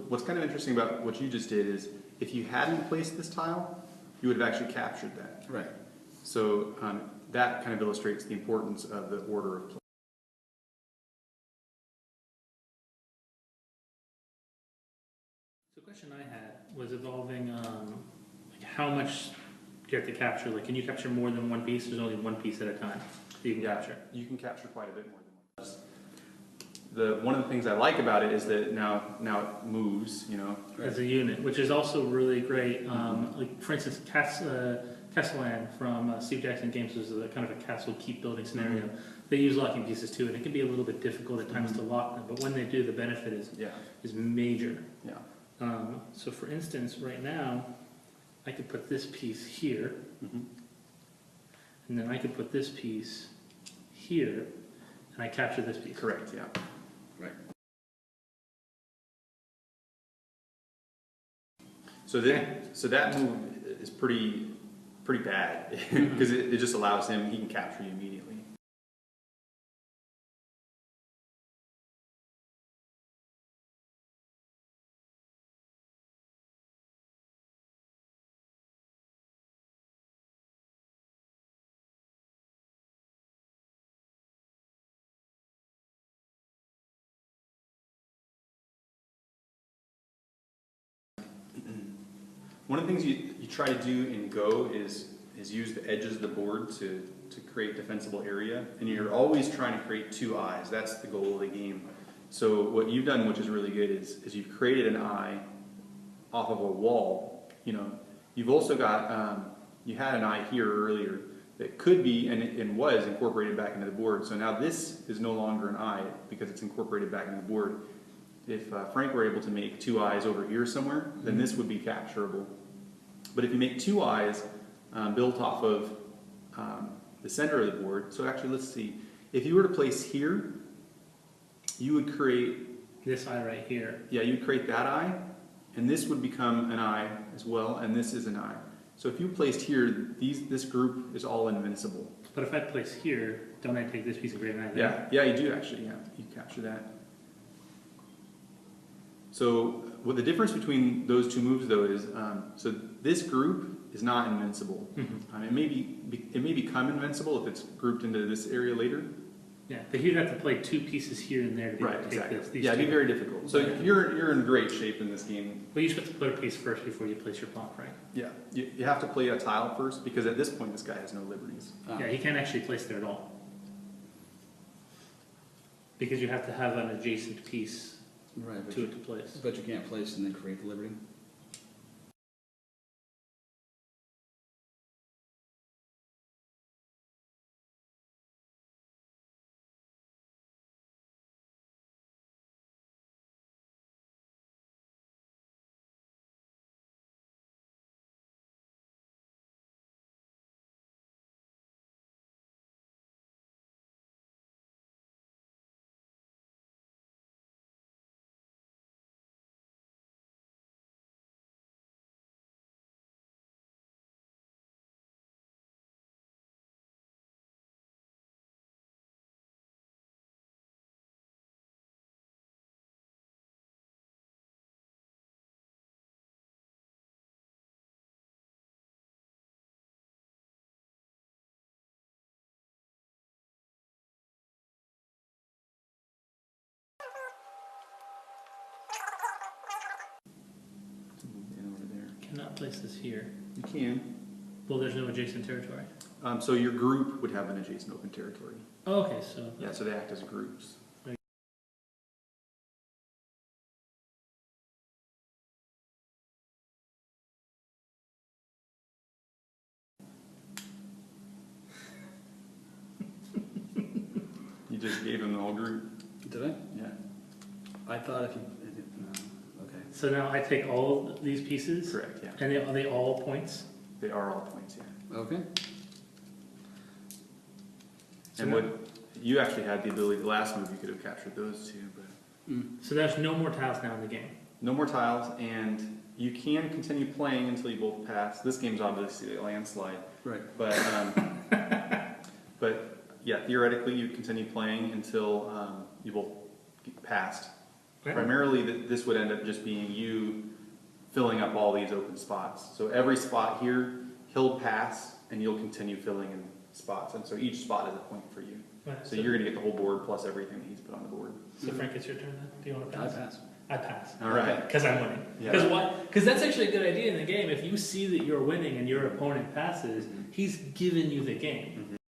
what's kind of interesting about what you just did is, if you hadn't placed this tile, you would have actually captured that. Right. So that kind of illustrates the importance of the order of play. So the question I had was involving like how much do you have to capture? Like, can you capture more than one piece? There's only one piece at a time that you can capture. You can capture quite a bit more than one piece. One of the things I like about it is that now it moves, you know, as a unit, which is also really great. Like, for instance, Castellan from Steve Jackson Games was a kind of a castle keep building scenario. They use locking pieces too, and it can be a little bit difficult at times to lock them. But when they do, the benefit is major. Yeah. So, for instance, right now, I could put this piece here, and then I could put this piece here, and I capture this piece. Correct. Yeah. Right. So that move is pretty bad because it just allows him, he can capture you immediately. One of the things you try to do in Go is use the edges of the board to create defensible area, and you're always trying to create two eyes. That's the goal of the game. So what you've done, which is really good, is you've created an eye off of a wall. You know, you've also got you had an eye here earlier that could be and was incorporated back into the board. So now this is no longer an eye because it's incorporated back into the board. If Frank were able to make two eyes over here somewhere, then this would be capturable. But if you make two eyes built off of the center of the board, so actually let's see, if you were to place here, you would create this eye right here. Yeah, you'd create that eye, and this would become an eye as well, and this is an eye. So if you placed here, this group is all invincible. But if I place here, don't I take this piece of grave and I Yeah, you do actually, yeah, you capture that. So what the difference between those two moves though is, so this group is not invincible. It may become invincible if it's grouped into this area later. Yeah, but you'd have to play two pieces here and there to be able to take this. Yeah, it'd be very difficult. So you're in great shape in this game. Well, you just have to put a piece first before you place your pawn, right? Yeah, you have to play a tile first because at this point this guy has no liberties. Yeah, he can't actually place there at all. Because you have to have an adjacent piece to it to place. But you can't place and then create the liberty? Cannot place this here. You can. Well, there's no adjacent territory. So your group would have an adjacent open territory. Oh, okay, so Yeah, so they act as groups. You just gave them the whole group. Did I? Yeah. I thought if you... No. Okay. So now I take all these pieces. Correct, yeah. And are they all points? They are all points, yeah. Okay. So And now, what you actually had the ability, the last move you could have captured those two, but so there's no more tiles now in the game. no more tiles, and you can continue playing until you both pass. This game's obviously a landslide, Right. but but yeah, theoretically you continue playing until you both get passed. Primarily, this would end up just being you filling up all these open spots. So every spot here, he'll pass, and you'll continue filling in spots. And so each spot is a point for you. Right. So you're going to get the whole board plus everything that he's put on the board. So Frank, it's your turn then. Do you want to I pass? pass. I pass. All right. Because I'm winning. Yeah. Because what? Because that's actually a good idea in the game. If you see that you're winning and your opponent passes, he's given you the game.